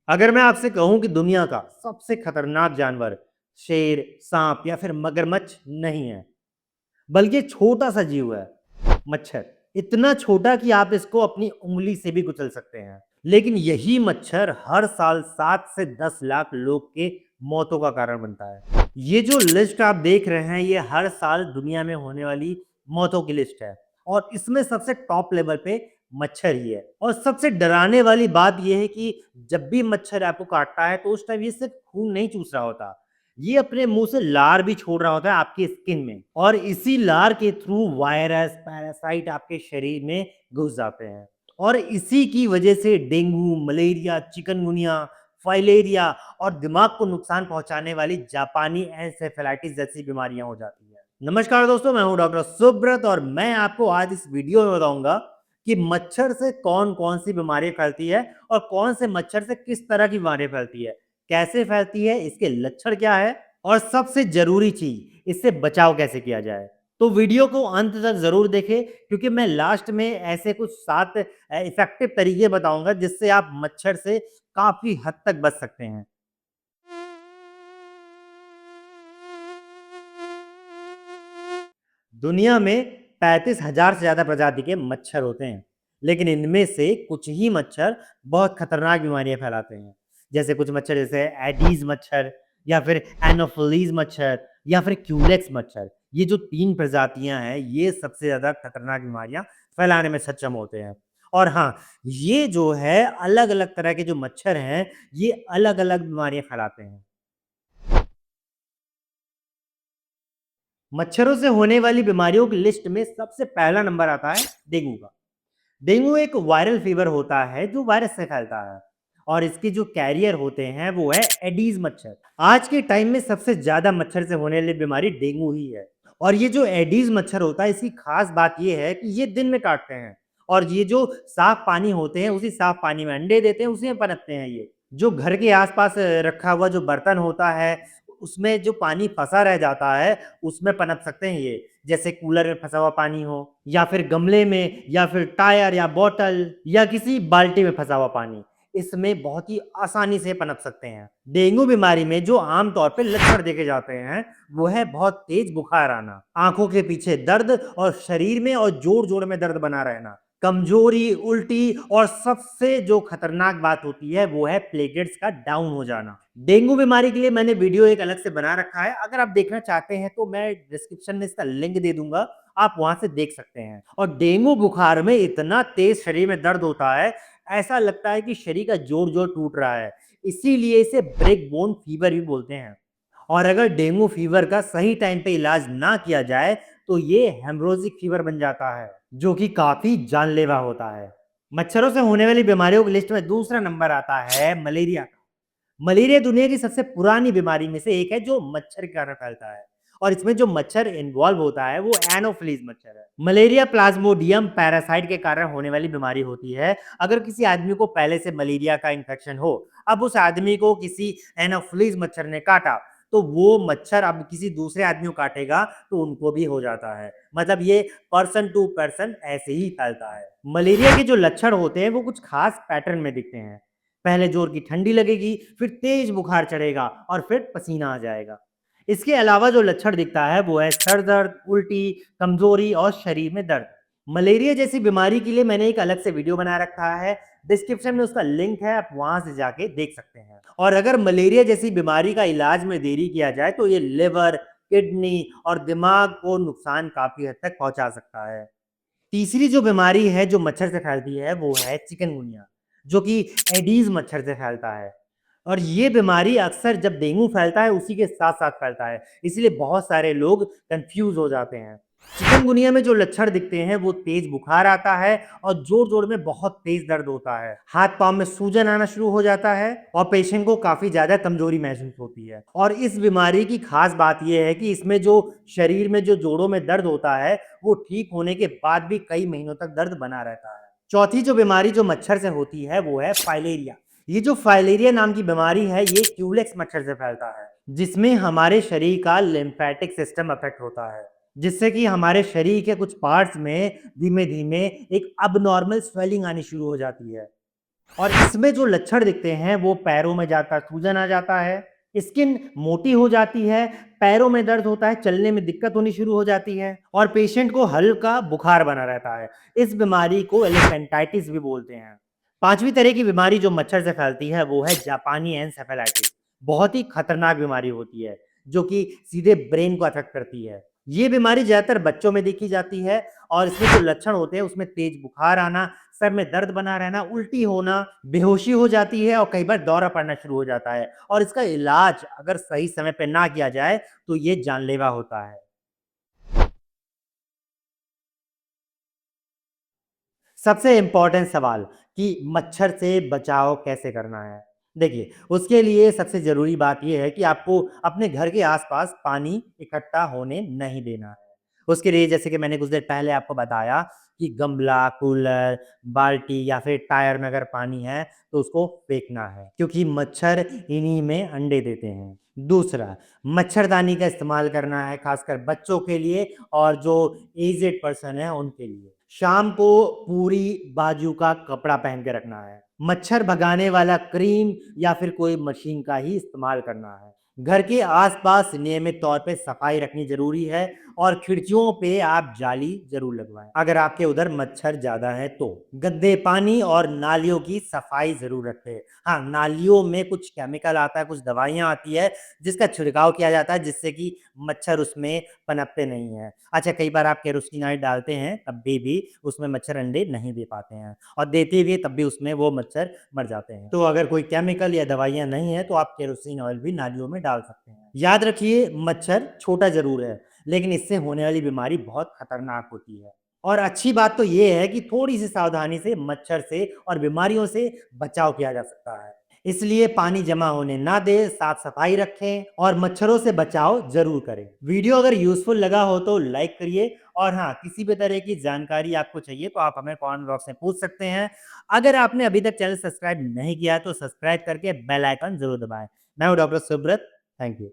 अगर मैं आपसे कहूं कि दुनिया का सबसे खतरनाक जानवर शेर, सांप या फिर मगरमच्छ नहीं है, बल्कि छोटा सा जीव है, मच्छर। इतना छोटा कि आप इसको अपनी उंगली से भी कुचल सकते हैं। लेकिन यही मच्छर हर साल 7 से 10 लाख लोग के मौतों का कारण बनता है। ये जो लिस्ट आप देख रहे हैं, ये हर साल दुनिया में होने वाली मौतों की लिस्ट है, और इसमें सबसे टॉप लेवल पे मच्छर ही है। और सबसे डराने वाली बात यह है कि जब भी मच्छर आपको काटता है तो उस टाइम ये सिर्फ खून नहीं चूस रहा होता, ये अपने मुंह से लार भी छोड़ रहा होता है आपकी स्किन में, और इसी लार के थ्रू वायरस पैरासाइट आपके शरीर में घुस जाते हैं। और इसी की वजह से डेंगू, मलेरिया, चिकनगुनिया, फाइलेरिया और दिमाग को नुकसान पहुंचाने वाली जापानी एन्सेफेलाइटिस जैसी बीमारियां हो जाती है। नमस्कार दोस्तों, मैं हूं डॉक्टर सुब्रत, और मैं आपको आज इस वीडियो में बताऊंगा कि मच्छर से कौन कौन सी बीमारी फैलती है और कौन से मच्छर से किस तरह की बीमारी फैलती है, कैसे फैलती है, इसके लक्षण क्या है, और सबसे जरूरी चीज, इससे बचाव कैसे किया जाए। तो वीडियो को अंत तक जरूर देखें, क्योंकि मैं लास्ट में ऐसे कुछ 7 इफेक्टिव तरीके बताऊंगा जिससे आप मच्छर से काफी हद तक बच सकते हैं। दुनिया में 35,000 से ज्यादा प्रजाति के मच्छर होते हैं, लेकिन इनमें से कुछ ही मच्छर बहुत खतरनाक बीमारियां फैलाते हैं। जैसे कुछ मच्छर, जैसे एडीज मच्छर, या फिर एनोफिलीज मच्छर, या फिर क्यूलेक्स मच्छर। ये जो 3 प्रजातियां हैं, ये सबसे ज्यादा खतरनाक बीमारियां फैलाने में सक्षम होते हैं। और हाँ, ये जो है अलग अलग तरह के जो मच्छर हैं, ये अलग अलग बीमारियां फैलाते हैं। मच्छरों से होने वाली बीमारियों की लिस्ट में सबसे पहला नंबर आता है डेंगू का। डेंगू एक वायरल फीवर होता है जो वायरस से फैलता है, और इसके जो कैरियर होते हैं वो है एडीज मच्छर। आज के टाइम में सबसे ज्यादा मच्छर से होने वाली बीमारी डेंगू ही है। और ये जो एडीज मच्छर होता है, इसकी खास बात ये है कि ये दिन में काटते हैं, और ये जो साफ पानी होते हैं उसी साफ पानी में अंडे देते हैं, उसी में पनपते हैं। ये जो घर के आसपास रखा हुआ जो बर्तन होता है, उसमें जो पानी फंसा रह जाता है, उसमें पनप सकते हैं ये। जैसे कूलर में फंसा हुआ पानी हो, या फिर गमले में, या फिर टायर या बोतल, या किसी बाल्टी में फंसा हुआ पानी, इसमें बहुत ही आसानी से पनप सकते हैं। डेंगू बीमारी में जो आमतौर पे लक्षण देखे जाते हैं, वो है बहुत तेज बुखार आना, आंखों के पीछे दर्द, और शरीर में और जोड़ जोड़ में दर्द बना रहना, कमजोरी, उल्टी, और सबसे जो खतरनाक बात होती है वो है प्लेटलेट्स का डाउन हो जाना। डेंगू बीमारी के लिए मैंने वीडियो एक अलग से बना रखा है, अगर आप देखना चाहते हैं तो मैं डिस्क्रिप्शन में इसका लिंक दे दूंगा, आप वहां से देख सकते हैं। और डेंगू बुखार में इतना तेज शरीर में दर्द होता है, ऐसा लगता है कि शरीर का जोड़ जोड़ टूट रहा है, इसीलिए इसे ब्रेक बोन फीवर भी बोलते हैं। और अगर डेंगू फीवर का सही टाइम पे इलाज ना किया जाए तो ये हेमरोजिक फीवर बन जाता है, जो कि काफी जानलेवा होता है। मच्छरों से होने वाली बीमारियों की लिस्ट में दूसरा नंबर आता है मलेरिया का। मलेरिया दुनिया की सबसे पुरानी बीमारी में से एक है जो मच्छर के कारण फैलता है, और इसमें जो मच्छर इन्वॉल्व होता है वो एनोफिलीज मच्छर है। मलेरिया प्लाज्मोडियम पैरासाइट के कारण होने वाली बीमारी होती है। अगर किसी आदमी को पहले से मलेरिया का इन्फेक्शन हो, अब उस आदमी को किसी एनोफिलीज मच्छर ने काटा, तो वो मच्छर अब किसी दूसरे आदमी को काटेगा तो उनको भी हो जाता है। मतलब ये पर्सन टू पर्सन ऐसे ही फैलता है। मलेरिया के जो लक्षण होते हैं वो कुछ खास पैटर्न में दिखते हैं। पहले जोर की ठंडी लगेगी, फिर तेज बुखार चढ़ेगा, और फिर पसीना आ जाएगा। इसके अलावा जो लक्षण दिखता है वो है सर दर्द, उल्टी, कमजोरी और शरीर में दर्द। मलेरिया जैसी बीमारी के लिए मैंने एक अलग से वीडियो बना रखा है, डिस्क्रिप्शन में उसका लिंक है, आप वहां से जाके देख सकते हैं। और अगर मलेरिया जैसी बीमारी का इलाज में देरी किया जाए तो ये लिवर, किडनी और दिमाग को नुकसान काफी हद तक पहुंचा सकता है। तीसरी जो बीमारी है जो मच्छर से फैलती है वो है चिकनगुनिया, जो कि एडीज मच्छर से फैलता है। और ये बीमारी अक्सर जब डेंगू फैलता है उसी के साथ साथ फैलता है, इसलिए बहुत सारे लोग कंफ्यूज हो जाते हैं। चिकनगुनिया में जो लक्षण दिखते हैं वो तेज बुखार आता है, और जोर जोर में बहुत तेज दर्द होता है, हाथ पांव में सूजन आना शुरू हो जाता है, और पेशेंट को काफी ज्यादा कमजोरी महसूस होती है। और इस बीमारी की खास बात यह है कि इसमें जो शरीर में जो जोड़ों में दर्द होता है, वो ठीक होने के बाद भी कई महीनों तक दर्द बना रहता है। चौथी जो बीमारी जो मच्छर से होती है वो है फाइलेरिया। ये जो फाइलेरिया नाम की बीमारी है, ये क्यूलेक्स मच्छर से फैलता है, जिसमें हमारे शरीर का लिम्फेटिक सिस्टम अफेक्ट होता है, जिससे कि हमारे शरीर के कुछ पार्ट्स में धीमे धीमे एक अबनॉर्मल स्वेलिंग आनी शुरू हो जाती है। और इसमें जो लक्षण दिखते हैं वो पैरों में जाकर सूजन आ जाता है, स्किन मोटी हो जाती है, पैरों में दर्द होता है, चलने में दिक्कत होनी शुरू हो जाती है और पेशेंट को हल्का बुखार बना रहता है। इस बीमारी को एलेफेंटाइटिस भी बोलते हैं। 5वीं तरह की बीमारी जो मच्छर से फैलती है वो है जापानी एन्सेफेलाइटिस। बहुत ही खतरनाक बीमारी होती है, जो कि सीधे ब्रेन को अफ़ेक्ट करती है। ये बीमारी ज़्यादातर बच्चों में देखी जाती है और इसमें जो लक्षण होते हैं उसमें तेज बुखार आना, सर में दर्द बना रहना, उल्टी होना, बेहोशी हो जाती है और कई बार दौरा पड़ना शुरू हो जाता है और इसका इलाज अगर सही समय पे ना किया जाए तो ये जानलेवा होता है। सबसे इम्पोर्टेंट सवाल कि मच्छर से बचाव कैसे करना है? देखिए, उसके लिए सबसे ज़रूरी बात ये है कि आपको अपने घर के आस-पास पानी इकट्ठा होने नहीं देना है। उसके लिए जैसे कि मैंने कुछ देर पहले आपको बताया कि गमला, कूलर, बाल्टी या फिर टायर में अगर पानी है, तो उसको फेंकना है, क्योंकि मच्छर इन्हीं में अंडे देते हैं। दूसरा, मच्छरदानी का इस्तेमाल करना है, खासकर बच्चों के लिए और जो एज्ड पर्सन है, उनके लिए। शाम को पूरी बाजू का कपड़ा पहन के रखना है। मच्छर भगाने वाला क्रीम या फिर कोई मशीन का ही इस्तेमाल करना है। घर के आस-पास नियमित तौर पे सफाई रखनी ज़रूरी है और खिड़कियों पे आप जाली ज़रूर लगवाएँ, अगर आपके उधर मच्छर ज़्यादा है तो। गंदे पानी और नालियों की सफाई ज़रूर रखें। हाँ, नालियों में कुछ केमिकल आता है, कुछ दवाइयाँ आती है, जिसका छिड़काव किया जाता है जिससे कि मच्छर उसमें पनपते नहीं हैं। अच्छा, कई बार आप केरोसिन ऑयल डालते हैं तब भी उसमें मच्छर अंडे नहीं दे पाते हैं और देते भी हैं तब भी उसमें वो मच्छर मर जाते हैं। तो अगर कोई केमिकल या दवाइयाँ नहीं हैं तो आप केरोसिन ऑयल भी नालियों में डाल सकते हैं। याद रखिए, मच्छर छोटा ज़रूर है, लेकिन इससे होने वाली बीमारी बहुत खतरनाक होती है। और अच्छी बात तो ये है कि थोड़ी-सी सावधानी से मच्छर से और बीमारियों से बचाव किया जा सकता है। इसलिए पानी जमा होने ना दें, साफ-सफाई रखें और मच्छरों से बचाव ज़रूर करें। वीडियो अगर यूज़फुल लगा हो तो लाइक करिए और हाँ, किसी भी तरह की जानकारी आपको चाहिए तो आप हमें कमेंट बॉक्स में पूछ सकते हैं। अगर आपने अभी तक चैनल सब्सक्राइब नहीं किया है तो सब्सक्राइब करके बेल आइकन ज़रूर दबाएँ। मैं हूँ डॉक्टर सुब्रत। Thank you.